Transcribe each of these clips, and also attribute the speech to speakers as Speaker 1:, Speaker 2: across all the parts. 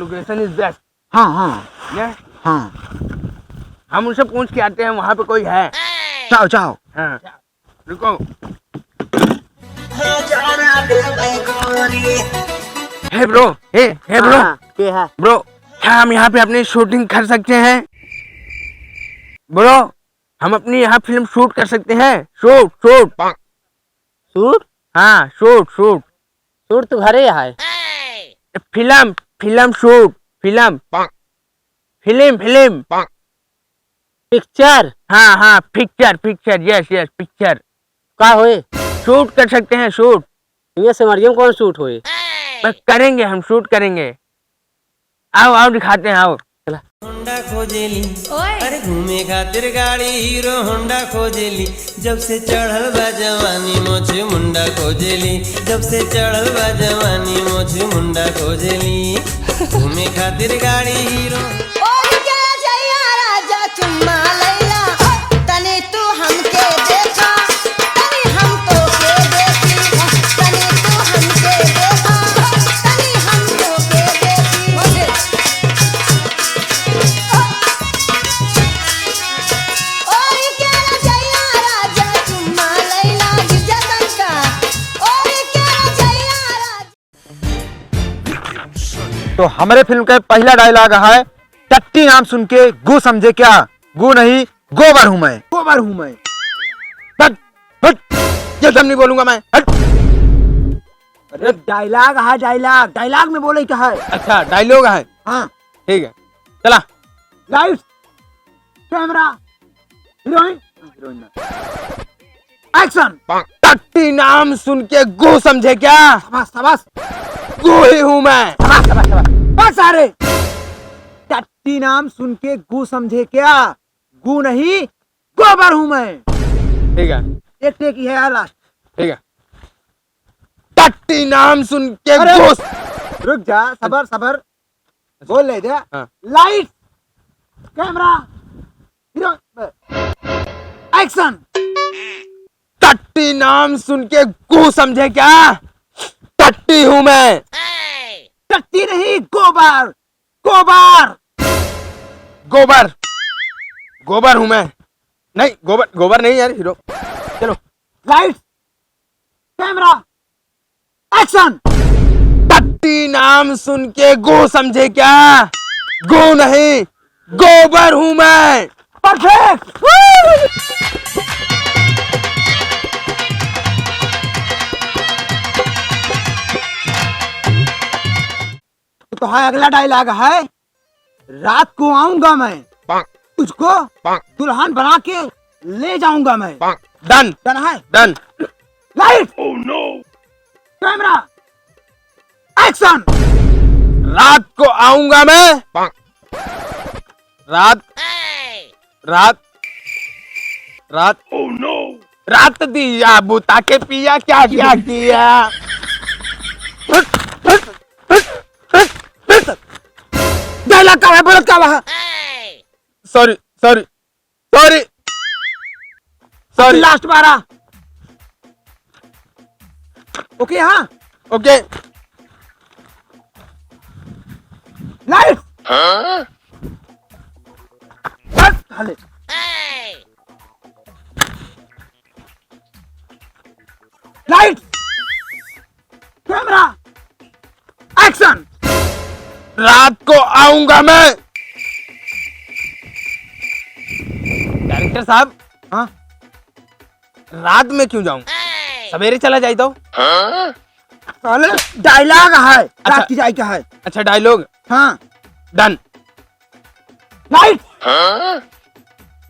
Speaker 1: Location is best.
Speaker 2: हाँ हाँ हाँ,
Speaker 1: हम उनसे पूछ के आते हैं वहाँ पे कोई है।
Speaker 2: जाओ जाओ।
Speaker 1: हाँ रुको। हे ब्रो, हे ब्रो,
Speaker 2: क्या है
Speaker 1: ब्रो क्या हम यहाँ पे अपनी शूटिंग कर सकते हैं? ब्रो हम अपनी यहाँ फिल्म शूट कर सकते हैं? Shoot shoot
Speaker 2: suit?
Speaker 1: हाँ शूट शूट
Speaker 2: सूट तो घरे है।
Speaker 1: Film film shoot film film film
Speaker 2: picture?
Speaker 1: हाँ हाँ picture picture yes yes picture
Speaker 2: का होए?
Speaker 1: शूट कर सकते हैं शूट।
Speaker 2: ये समरियम कौन सूट होए?
Speaker 1: बस करेंगे हम शूट करेंगे। आओ आओ दिखाते हैं आओ।
Speaker 3: होंडा खोजेली अरे घूमे खातिर गाड़ी हीरो होंडा खोजेली जब से चढ़ल बा जवानी मोछे मुंडा खोजेली जब से चढ़ल बा जवानी मोछे मुंडा खोजेली घूमे खातिर गाड़ी हीरो।
Speaker 2: तो हमारे फिल्म का पहला डायलॉग है, टट्टी नाम सुन के गु समझे क्या? गु नहीं गोबर हूं मैं।
Speaker 1: गोबर हूँ मैं। हट हट ये सब नहीं बोलूंगा मैं। हट।
Speaker 2: अरे डायलॉग है, डायलॉग डायलॉग में बोले क्या है?
Speaker 1: अच्छा डायलॉग है।
Speaker 2: हाँ
Speaker 1: ठीक है चला।
Speaker 2: Lights camera heroine action.
Speaker 1: टट्टी नाम सुन के गो समझे क्या?
Speaker 2: शाबाश शाबाश,
Speaker 1: गो ही हूँ मैं।
Speaker 2: शाबाश शाबाश शाबाश। बस सारे टट्टी नाम सुन के गु समझे क्या? गु नहीं गोबर हूं मैं।
Speaker 1: ठीक है
Speaker 2: एक टेक ही है लास्ट।
Speaker 1: ठीक है। टट्टी नाम सुन के
Speaker 2: अरे!
Speaker 1: गो।
Speaker 2: रुक जा, सबर सबर, बोल ले जा।
Speaker 1: हाँ।
Speaker 2: Light camera hero action.
Speaker 1: टट्टी नाम सुन के गो समझे क्या? टट्टी हूँ मैं।
Speaker 2: टट्टी नहीं गोबर, गोबर
Speaker 1: गोबर गोबर हूँ मैं। नहीं गोबर गोबर नहीं यार हीरो। चलो।
Speaker 2: Light camera action.
Speaker 1: टट्टी नाम सुन के गो समझे क्या? गो नहीं गोबर हूँ मैं।
Speaker 2: परफेक्ट। तो है अगला डायलॉग है, रात को आऊंगा मैं तुझको दुल्हन बना के ले जाऊंगा मैं।
Speaker 1: डन
Speaker 2: डन है?
Speaker 1: डन।
Speaker 2: Light camera action.
Speaker 1: रात को आऊंगा मैं। रात रात रात रात दिया बुता के पिया क्या क्या किया?
Speaker 2: डायलॉग का है, बोलत का है?
Speaker 1: Sorry sorry sorry sorry.
Speaker 2: Last 12। Okay हाँ
Speaker 1: okay.
Speaker 2: Light light camera action.
Speaker 1: रात को आऊंगा मैं। डायरेक्टर साहब।
Speaker 2: हाँ
Speaker 1: रात में क्यों जाऊं? सवेरे चला जाए तो।
Speaker 2: पहले डायलॉग है, रात की जाए क्या है?
Speaker 1: अच्छा डायलॉग।
Speaker 2: हाँ
Speaker 1: done.
Speaker 2: Light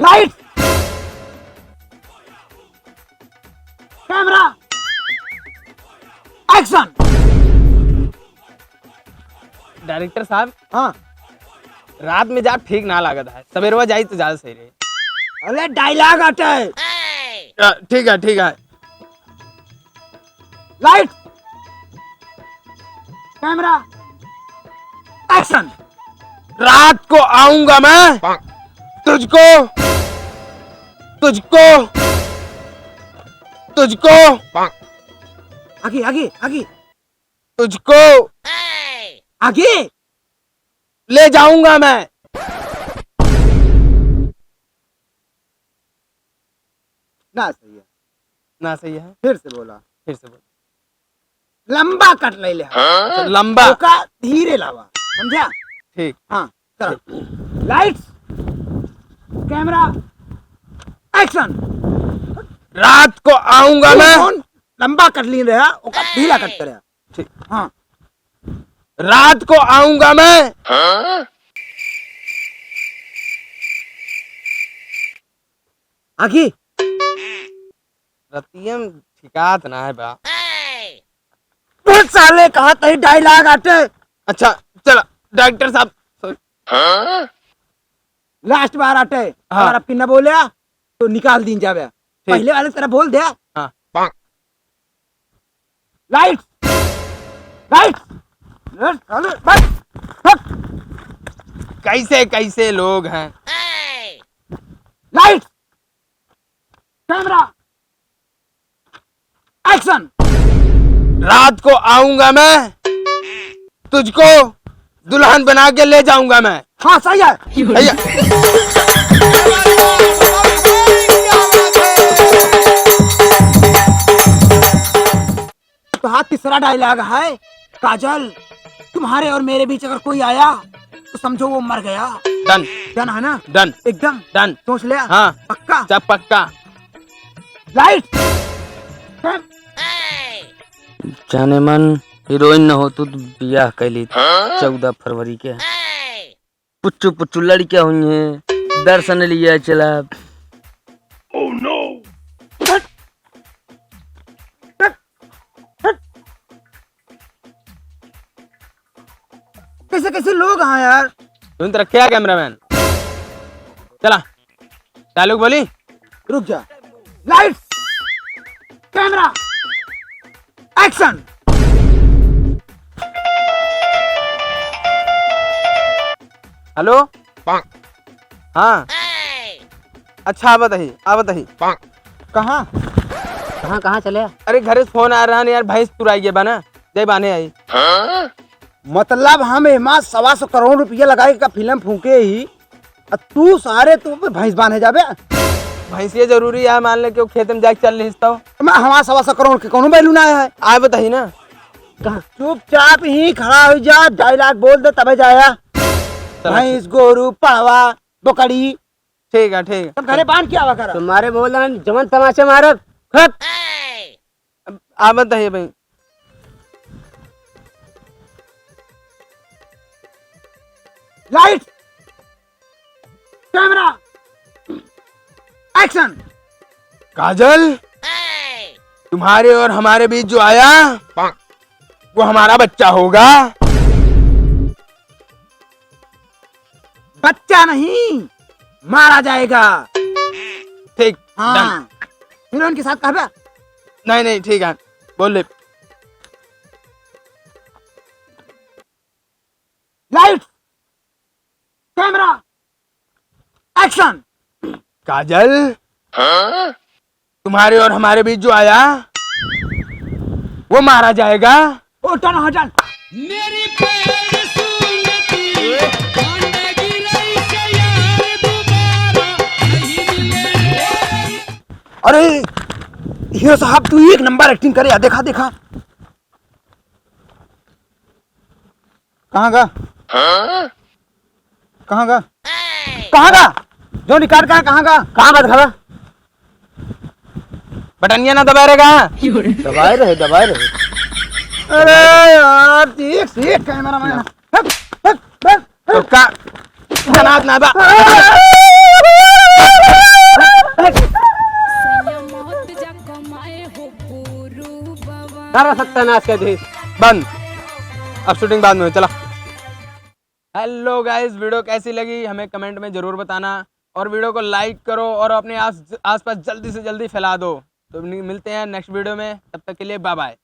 Speaker 2: light camera action.
Speaker 1: Director साहब
Speaker 2: हाँ
Speaker 1: रात में जा ठीक ना लागत है, सवेरवा जाई तो ज्यादा सही रहे।
Speaker 2: अरे डायलॉग आता है।
Speaker 1: ठीक है ठीक है।
Speaker 2: Light camera action.
Speaker 1: रात को आऊंगा मैं तुझको तुझको तुझको
Speaker 2: आगे आगे आगे
Speaker 1: तुझको
Speaker 2: आगे
Speaker 1: ले जाऊंगा मैं।
Speaker 2: ना सही है,
Speaker 1: ना सही है,
Speaker 2: फिर से बोला।
Speaker 1: फिर से बोल।
Speaker 2: लंबा कट ले ले,
Speaker 1: अच्छा, लंबा।
Speaker 2: ओका धीरे लावा, समझा?
Speaker 1: ठीक।
Speaker 2: हाँ चलो, लाइट्स कैमरा एक्शन।
Speaker 1: रात को आऊंगा मैं।
Speaker 2: कौन लंबा कट ली रहा, ओका ढीला कट करे।
Speaker 1: ठीक।
Speaker 2: हाँ,
Speaker 1: रात को आऊंगा मैं।
Speaker 2: आखी
Speaker 1: रतियम ठिकात ना है बा।
Speaker 2: बहुत साले कहा तही डायलॉग आते।
Speaker 1: अच्छा चलो डॉक्टर साहब, sorry।
Speaker 2: लास्ट बार आते।
Speaker 1: हाँ।
Speaker 2: अगर आपकी न बोले तो निकाल दी जावे। पहले वाले तरह बोल दे।
Speaker 1: हाँ।
Speaker 2: लाइट लाइट बस।
Speaker 1: कैसे कैसे लोग हैं।
Speaker 2: Light camera action.
Speaker 1: रात को आऊंगा मैं, तुझको दुल्हन बना के ले जाऊंगा मैं।
Speaker 2: हाँ सही है।
Speaker 1: भैया
Speaker 2: तो हाँ, तीसरा डायलॉग है। काजल, तुम्हारे और मेरे बीच अगर कोई आया तो समझो वो मर गया।
Speaker 1: डन।
Speaker 2: डन है ना?
Speaker 1: डन।
Speaker 2: एकदम
Speaker 1: डन।
Speaker 2: सोच लिया?
Speaker 1: हाँ।
Speaker 2: पक्का?
Speaker 1: सब पक्का।
Speaker 2: लाइट
Speaker 4: जाने मन हीरोइन न हो तो बियाह कैली 14 फरवरी के। पुच्चू पुच्चू लड़कियां हुई हैं, दर्शन लिया चला।
Speaker 2: कैसे कैसे लोग हैं यार।
Speaker 1: तुम तो रखे कैमरामैन। चला डायलॉग बोली।
Speaker 2: रुक जा। Light camera action.
Speaker 1: हेलो। हाँ अच्छा आप बताइए।
Speaker 2: कहाँ?
Speaker 4: कहाँ चले?
Speaker 1: अरे घर से फोन आ रहा है यार, भैंस तुराई है बना जय बाने आई।
Speaker 2: मतलब हम एमा 125 करोड़ रुपया लगाए का फिल्म फूके ही, और तू सारे तू भैंस बांधे जाबे।
Speaker 1: भैंसिया जरूरी है, मान ले क्यों खेत में जाके चल नहीं सकता हूँ।
Speaker 2: मैं हमारा 125 करोड़ के कोनो वैल्यू ना है।
Speaker 1: आप बताइए ना।
Speaker 2: चुपचाप ही खड़ा हो जा, डायलॉग बोल दे तबे जाया। भैंस गोरू पावा बकरी
Speaker 1: ठीक है।
Speaker 2: सब घरे बांध के आवा कर।
Speaker 4: तुम्हारे बोल जमन तमाचे मारब।
Speaker 1: आप बताइए भाई।
Speaker 2: Light camera action.
Speaker 1: काजल, तुम्हारे और हमारे बीच जो आया वो हमारा बच्चा होगा।
Speaker 2: बच्चा नहीं, मारा जाएगा।
Speaker 1: ठीक।
Speaker 2: हाँ, हीरोइन के साथ कहबे।
Speaker 1: नहीं ठीक है बोल ले।
Speaker 2: Light camera action.
Speaker 1: काजल, तुम्हारे और हमारे बीच जो आया वो मारा जाएगा।
Speaker 2: ओ टन हटन।
Speaker 3: मेरी पैर सुनती कांडा गिराई से यार दोबारा नहीं मिले।
Speaker 2: अरे हीरो साहब तू एक नंबर एक्टिंग करे यार। देखा कहाँ गा जो निकाल का कहाँ बात खड़ा।
Speaker 1: बटनिया ना दबा रहेगा।
Speaker 4: दबाए रहे।
Speaker 2: अरे यार देख कैमरा मैन।
Speaker 1: तो का जनाब ना बा।
Speaker 4: सारा सत्यानाश का देश
Speaker 1: बंद। अब शूटिंग बाद में हो, चला। हेलो गाइस, वीडियो कैसी लगी हमें कमेंट में जरूर बताना, और वीडियो को लाइक करो और अपने आसपास जल्दी से जल्दी फैला दो। तो मिलते हैं नेक्स्ट वीडियो में, तब तक के लिए बाय बाय।